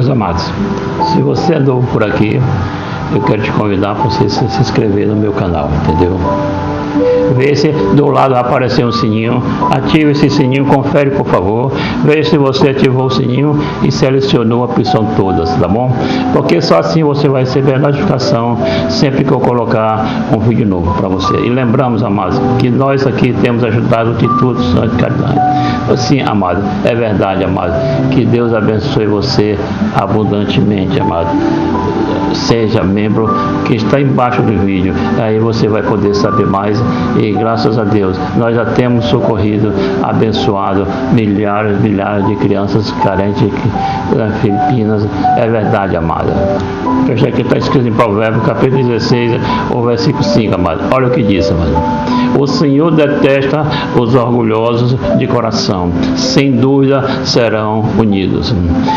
Meus amados, se você é novo por aqui, eu quero te convidar para você se inscrever no meu canal, entendeu? Vê se do lado vai aparecer um sininho, ative esse sininho, confere por favor, veja se você ativou o sininho e selecionou a opção todas, tá bom? Porque só assim você vai receber a notificação sempre que eu colocar um vídeo novo para você. E lembramos, amados, que nós aqui temos ajudado de tudo de caridade. Assim, amado, é verdade, amado, que Deus abençoe você abundantemente, amado. Seja membro que está embaixo do vídeo, aí você vai poder saber mais. E graças a Deus nós já temos socorrido, abençoado milhares de crianças carentes nas Filipinas. É verdade, amada. Veja aqui está escrito em Provérbios capítulo 16, o versículo 5, amado. Olha o que diz, amado. O Senhor detesta os orgulhosos de coração, sem dúvida serão unidos.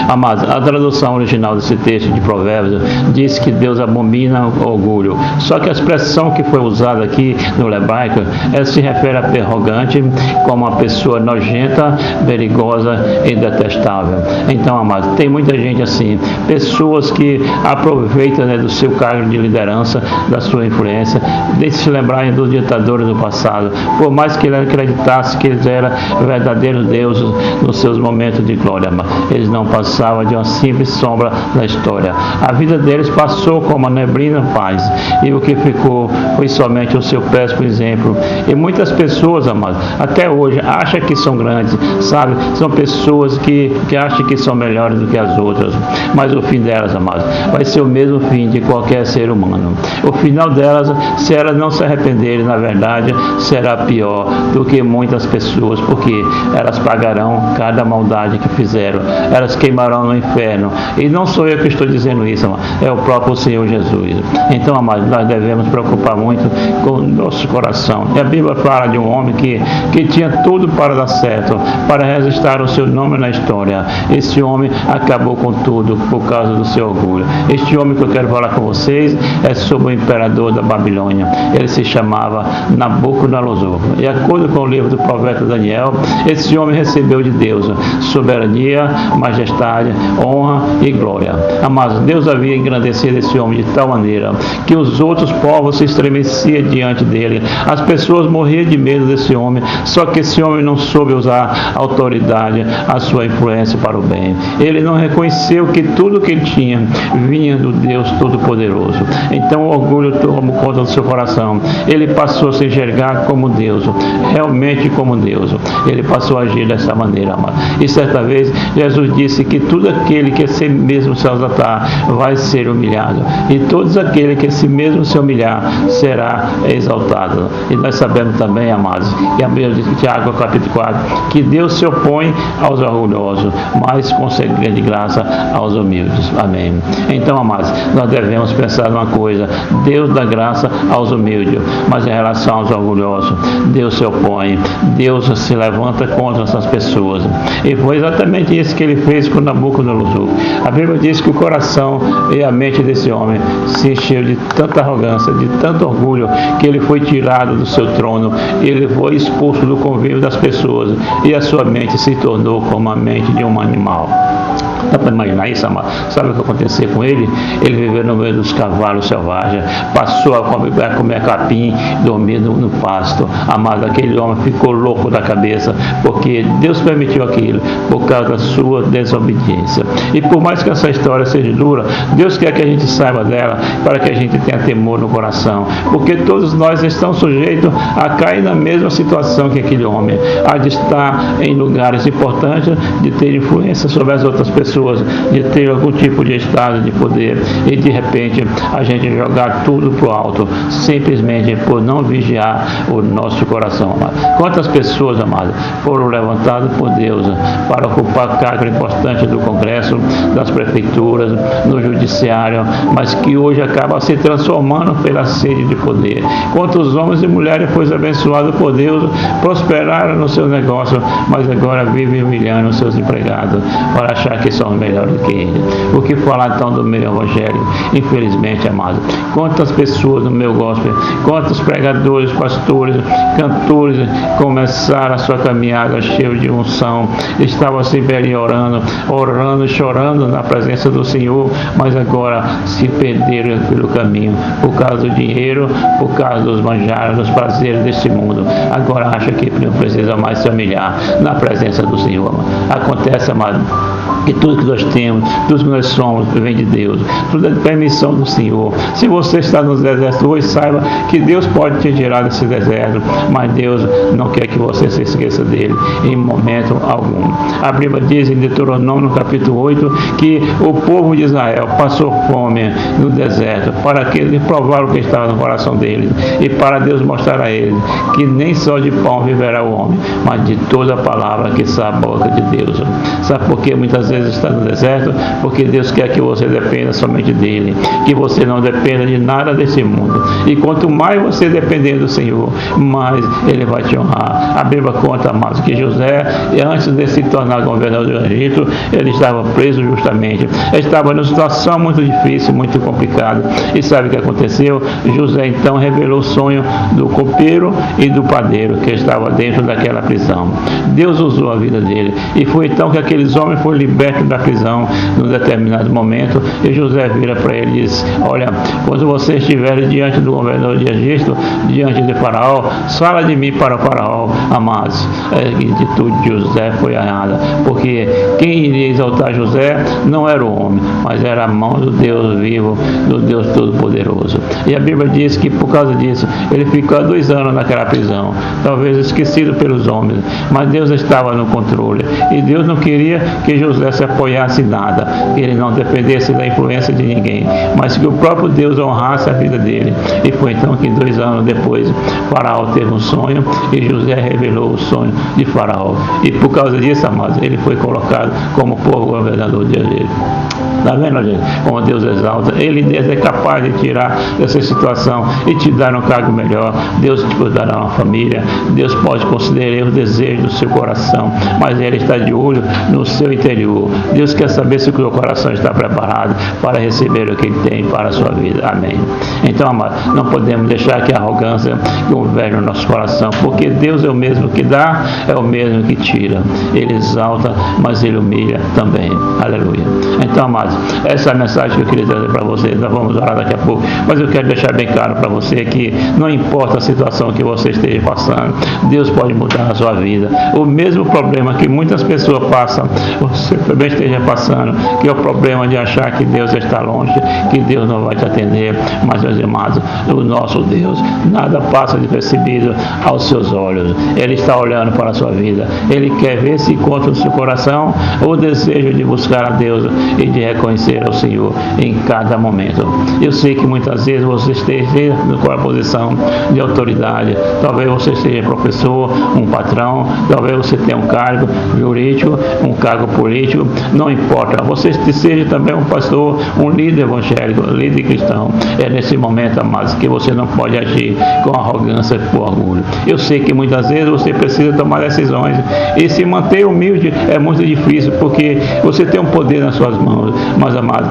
Amados, a tradução original desse texto de Provérbios diz que Deus abomina o orgulho. Só que a expressão que foi usada aqui no hebraico, ela se refere a arrogante como uma pessoa nojenta, perigosa e detestável. Então, amados, tem muita gente assim, pessoas que aproveitam, né, do seu cargo de liderança, da sua influência, de se lembrarem dos ditadores do passado, por mais que ele acreditasse que eles eram verdadeiros deuses nos seus momentos de glória, eles não passavam de uma simples sombra da história. A vida deles passou como a neblina faz, e o que ficou foi somente o seu péssimo exemplo. E muitas pessoas, amados, até hoje acham que são grandes, sabe? São pessoas que acham que são melhores do que as outras, mas o fim delas, amados, vai ser o mesmo fim de qualquer ser humano. O final delas, se elas não se arrependerem, na verdade, será pior do que muitas pessoas, porque elas pagarão cada maldade que fizeram, elas queimarão no inferno. E não sou eu que estou dizendo isso, amado, é o próprio Senhor Jesus. Então, amados, nós devemos preocupar muito com o nosso coração. E a Bíblia fala de um homem que tinha tudo para dar certo, para registrar o seu nome na história. Esse homem acabou com tudo por causa do seu orgulho. Este homem que eu quero falar com vocês é sobre o imperador da Babilônia. Ele se chamava Nabucodonosor. E de acordo com o livro do profeta Daniel, esse homem recebeu de Deus soberania, majestade, honra e glória. Amados, Deus havia engrandecido esse homem de tal maneira que os outros povos se estremeciam diante dele. As pessoas morriam de medo desse homem, só que esse homem não soube usar a autoridade, a sua influência para o bem. Ele não reconheceu que tudo que ele tinha vinha do Deus Todo-Poderoso. Então o orgulho tomou conta do seu coração. Ele passou a se enxergar como Deus, realmente como Deus. Ele passou a agir dessa maneira, amado. E certa vez Jesus disse que tudo aquele que a si mesmo se exaltar vai ser humilhado, e todos aqueles que a si mesmo se humilhar será exaltado. E nós sabemos também, amados, que a Bíblia diz em Tiago capítulo 4, que Deus se opõe aos orgulhosos, mas concede grande graça aos humildes. Amém. Então, amados, nós devemos pensar numa coisa: Deus dá graça aos humildes, mas em relação aos orgulhosos, Deus se opõe, Deus se levanta contra essas pessoas. E foi exatamente isso que ele fez com Nabucodonosor. A Bíblia diz que o coração e a mente desse homem se encheu de tanta arrogância, de tanto orgulho, que ele foi tirado do seu trono, ele foi expulso do convívio das pessoas, e a sua mente se tornou como a mente de um animal. Dá para imaginar isso, amado? Sabe o que aconteceu com ele? Ele viveu no meio dos cavalos selvagens, passou a comer capim, dormir no pasto. Amado, aquele homem ficou louco da cabeça, porque Deus permitiu aquilo por causa da sua desobediência. E por mais que essa história seja dura, Deus quer que a gente saiba dela, para que a gente tenha temor no coração, porque todos nós estamos sujeitos a cair na mesma situação que aquele homem, a de estar em lugares importantes, de ter influência sobre as outras pessoas, de ter algum tipo de estado de poder, e de repente a gente jogar tudo para o alto, simplesmente por não vigiar o nosso coração, amado. Quantas pessoas, amado, foram levantadas por Deus para ocupar cargos importantes do Congresso, das prefeituras, no judiciário, mas que hoje acabam se transformando pela sede de poder. Quantos homens e mulheres foram abençoados por Deus, prosperaram no seu negócio, mas agora vivem humilhando os seus empregados para achar que são melhores do que ele. O que falar então do meu evangelho? Infelizmente, amado, quantas pessoas no meu gospel, quantos pregadores, pastores, cantores começaram a sua caminhada cheio de unção, estavam sempre ali orando, andando na presença do Senhor, mas agora se perderam pelo caminho, por causa do dinheiro, por causa dos manjares, dos prazeres deste mundo. Agora acha que não precisa mais se humilhar na presença do Senhor, amado. Acontece, amado, que tudo que nós temos, tudo que nós somos, vem de Deus. Tudo é permissão do Senhor. Se você está no deserto hoje, saiba que Deus pode te tirar desse deserto, mas Deus não quer que você se esqueça dele em momento algum. A Bíblia diz em Deuteronômio, no capítulo 8, que o povo de Israel passou fome no deserto, para que eles provaram o que estava no coração deles, e para Deus mostrar a eles que nem só de pão viverá o homem, mas de toda a palavra que sai da boca de Deus. Sabe por que muitas vezes está no deserto? Porque Deus quer que você dependa somente dele, que você não dependa de nada desse mundo. E quanto mais você depender do Senhor, mais ele vai te honrar. A Bíblia conta, amados, que José, antes de se tornar governador do Egito, ele estava preso justamente. Ele estava numa situação muito difícil, muito complicada. E sabe o que aconteceu? José então revelou o sonho do copeiro e do padeiro que estava dentro daquela prisão. Deus usou a vida dele, e foi então que aqueles homens foram libertos da prisão num determinado momento. E José vira para ele e diz: olha, quando você estiver diante do governador de Egito, diante de Faraó, fala de mim para o Faraó. Amados, a atitude de José foi errada, porque quem iria exaltar José não era o homem, mas era a mão do Deus vivo, do Deus Todo-Poderoso. E a Bíblia diz que por causa disso ele ficou 2 anos naquela prisão, talvez esquecido pelos homens, mas Deus estava no controle, e Deus não queria que José se apoiasse em nada, que ele não dependesse da influência de ninguém, mas que o próprio Deus honrasse a vida dele. E foi então que 2 anos depois Faraó teve um sonho, e José revelou o sonho de Faraó, e por causa disso, amados, ele foi colocado como povo governador de Egito. Está vendo, gente? Como Deus exalta. Ele é capaz de tirar dessa situação e te dar um cargo melhor. Deus te dará uma família. Deus pode considerar os desejos do seu coração, mas Ele está de olho no seu interior. Deus quer saber se o seu coração está preparado para receber o que Ele tem para a sua vida. Amém. Então, amado, não podemos deixar que a arrogância governe o nosso coração, porque Deus é o mesmo que dá, é o mesmo que tira. Ele exalta, mas Ele humilha também. Aleluia. Então, amados, essa é a mensagem que eu queria trazer para você. Nós vamos orar daqui a pouco, mas eu quero deixar bem claro para você que não importa a situação que você esteja passando, Deus pode mudar a sua vida. O mesmo problema que muitas pessoas passam, você também esteja passando, que é o problema de achar que Deus está longe, que Deus não vai te atender. Mas, meus amados, o nosso Deus, nada passa despercebido aos seus olhos. Ele está olhando para a sua vida. Ele quer ver se encontra no seu coração o desejo de buscar a Deus e de reconhecer ao Senhor em cada momento. Eu sei que muitas vezes você esteja com a posição de autoridade, talvez você seja professor, um patrão, talvez você tenha um cargo jurídico, um cargo político, não importa, você seja também um pastor, um líder evangélico, líder cristão. É nesse momento, amados, que você não pode agir com arrogância e com orgulho. Eu sei que muitas vezes você precisa tomar decisões, e se manter humilde é muito difícil, porque você tem um poder nas suas mãos. Mas, amado,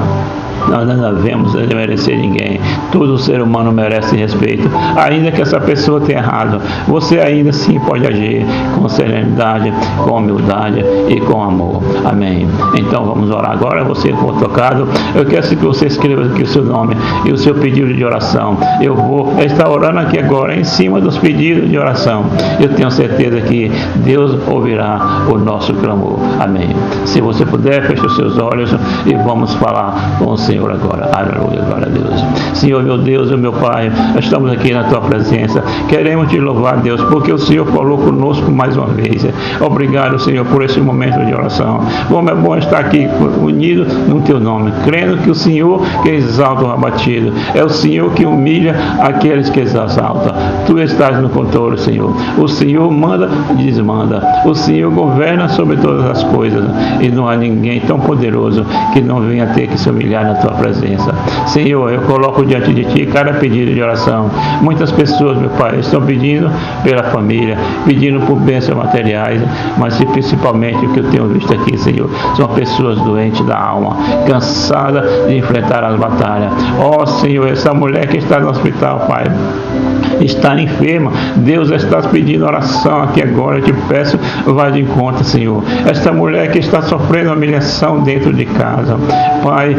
nós não devemos desmerecer ninguém. Todo ser humano merece respeito, ainda que essa pessoa tenha errado. Você ainda assim pode agir com serenidade, com humildade e com amor. Amém. Então vamos orar agora. Você for tocado, eu quero que você escreva aqui o seu nome e o seu pedido de oração. Eu vou estar orando aqui agora em cima dos pedidos de oração. Eu tenho certeza que Deus ouvirá o nosso clamor. Amém. Se você puder, feche os seus olhos e vamos falar com o Senhor agora. Aleluia, glória a Deus. Senhor, meu Deus e meu Pai, estamos aqui na Tua presença. Queremos Te louvar, Deus, porque o Senhor falou conosco mais uma vez. Obrigado, Senhor, por esse momento de oração. Como é bom estar aqui unido no Teu nome, crendo que o Senhor que exalta o abatido, é o Senhor que humilha aqueles que exaltam. Tu estás no controle, Senhor. O Senhor manda e desmanda. O Senhor governa sobre todas as coisas, e não há ninguém tão poderoso que não venha ter que se humilhar na tua presença. Senhor, eu coloco diante de Ti cada pedido de oração. Muitas pessoas, meu Pai, estão pedindo pela família, pedindo por bênçãos materiais, mas principalmente o que eu tenho visto aqui, Senhor, são pessoas doentes da alma, cansadas de enfrentar as batalhas. Ó Senhor, essa mulher que está no hospital, Pai, está enferma. Deus está pedindo oração aqui agora. Eu te peço, vá de encontro, Senhor. Esta mulher que está sofrendo humilhação dentro de casa, Pai,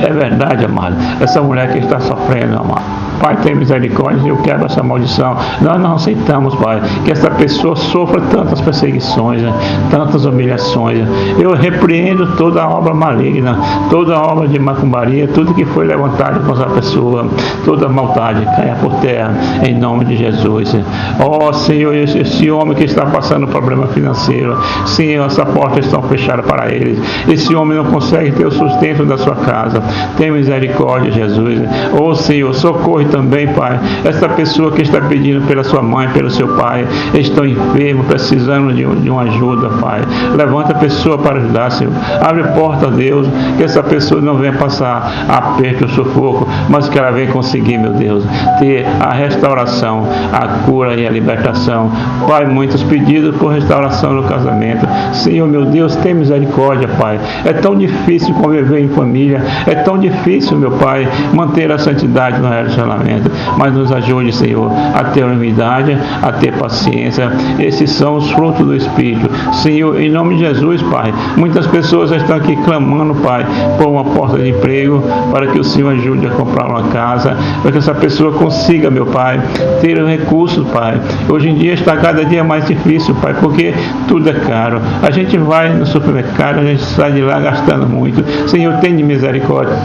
é verdade, amado. Essa mulher que está sofrendo, amado, Pai, tem misericórdia, eu quebro essa maldição. Nós não aceitamos, Pai, que essa pessoa sofra tantas perseguições, tantas humilhações. Eu repreendo toda obra maligna, toda obra de macumbaria, tudo que foi levantado contra a pessoa, toda maldade caia por terra, em nome de Jesus. Ó Senhor, esse homem que está passando problema financeiro, Senhor, essa porta está fechada para ele. Esse homem não consegue ter o sustento da sua casa. Tem misericórdia, Jesus. Ó Senhor, socorre também, Pai, essa pessoa que está pedindo pela sua mãe, pelo seu pai, estão enfermos, precisando de uma ajuda, Pai. Levanta a pessoa para ajudar, Senhor. Abre a porta, Deus, que essa pessoa não venha passar aperto, sufoco, mas que ela venha conseguir, meu Deus, ter a restauração, a cura e a libertação. Pai, muitos pedidos por restauração no casamento. Senhor, meu Deus, tem misericórdia, Pai. É tão difícil conviver em família, é tão difícil, meu Pai, manter a santidade no relacionamento. Mas nos ajude, Senhor, a ter humildade, a ter paciência. Esses são os frutos do Espírito. Senhor, em nome de Jesus, Pai, muitas pessoas estão aqui clamando, Pai, por uma porta de emprego, para que o Senhor ajude a comprar uma casa, para que essa pessoa consiga, meu Pai, ter recursos, Pai. Hoje em dia está cada dia mais difícil, Pai, porque tudo é caro. A gente vai no supermercado, a gente sai de lá gastando muito. Senhor, tenha misericórdia.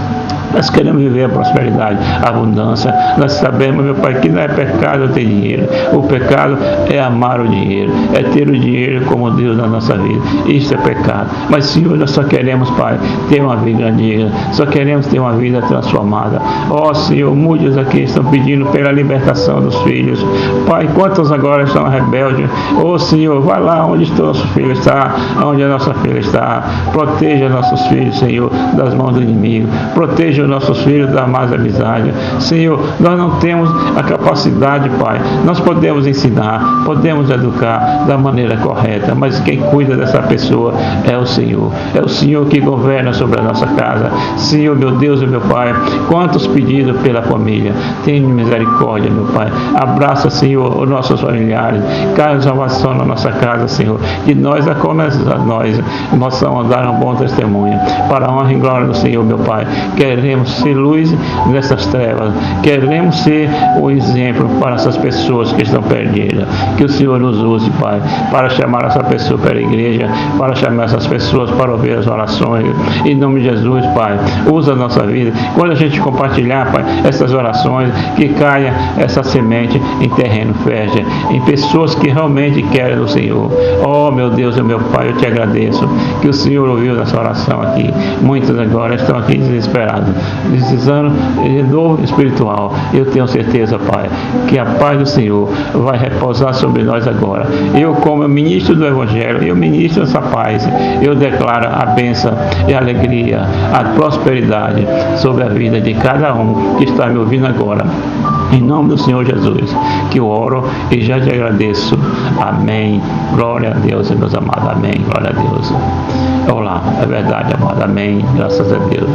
Nós queremos viver a prosperidade, a abundância. Nós sabemos, meu Pai, que não é pecado ter dinheiro. O pecado é amar o dinheiro, é ter o dinheiro como Deus na nossa vida. Isso é pecado. Mas, Senhor, nós só queremos, Pai, ter uma vida digna. Só queremos ter uma vida transformada. Ó Senhor, muitos aqui estão pedindo pela libertação dos filhos. Pai, quantos agora estão rebeldes? Ó Senhor, vai lá onde o nosso filho está, onde a nossa filha está. Proteja nossos filhos, Senhor, das mãos do inimigo. Proteja os nossos filhos da más amizade. Senhor, nós não temos a capacidade, Pai. Nós podemos ensinar, podemos educar da maneira correta, mas quem cuida dessa pessoa é o Senhor. É o Senhor que governa sobre a nossa casa. Senhor, meu Deus e meu Pai, quantos pedidos pela família. Tenha misericórdia, meu Pai. Abraça, Senhor, os nossos familiares. Caia salvação na nossa casa, Senhor. Que nós, a começar nós, possamos dar um bom testemunho para a honra e glória do Senhor, meu Pai. Queremos ser luz nessas trevas. Queremos ser o exemplo para essas pessoas que estão perdidas. Que o Senhor nos use, Pai, para chamar essa pessoa para a igreja, para chamar essas pessoas para ouvir as orações. Em nome de Jesus, Pai, usa a nossa vida. Quando a gente compartilhar, Pai, essas orações, que caia essa semente em terreno fértil, em pessoas que realmente querem o Senhor. Oh, meu Deus e meu Pai, eu te agradeço que o Senhor ouviu nossa oração aqui. Muitos agora estão aqui desesperados, precisando de novo espiritual. Eu tenho certeza, Pai, que a paz do Senhor vai repousar sobre nós agora. Eu, como ministro do Evangelho, eu ministro essa paz. Eu declaro a bênção e a alegria, a prosperidade sobre a vida de cada um que está me ouvindo agora. Em nome do Senhor Jesus, que eu oro e já te agradeço. Amém. Glória a Deus, meus amados. Amém. Glória a Deus. Olá, é verdade, amado. Amém. Graças a Deus.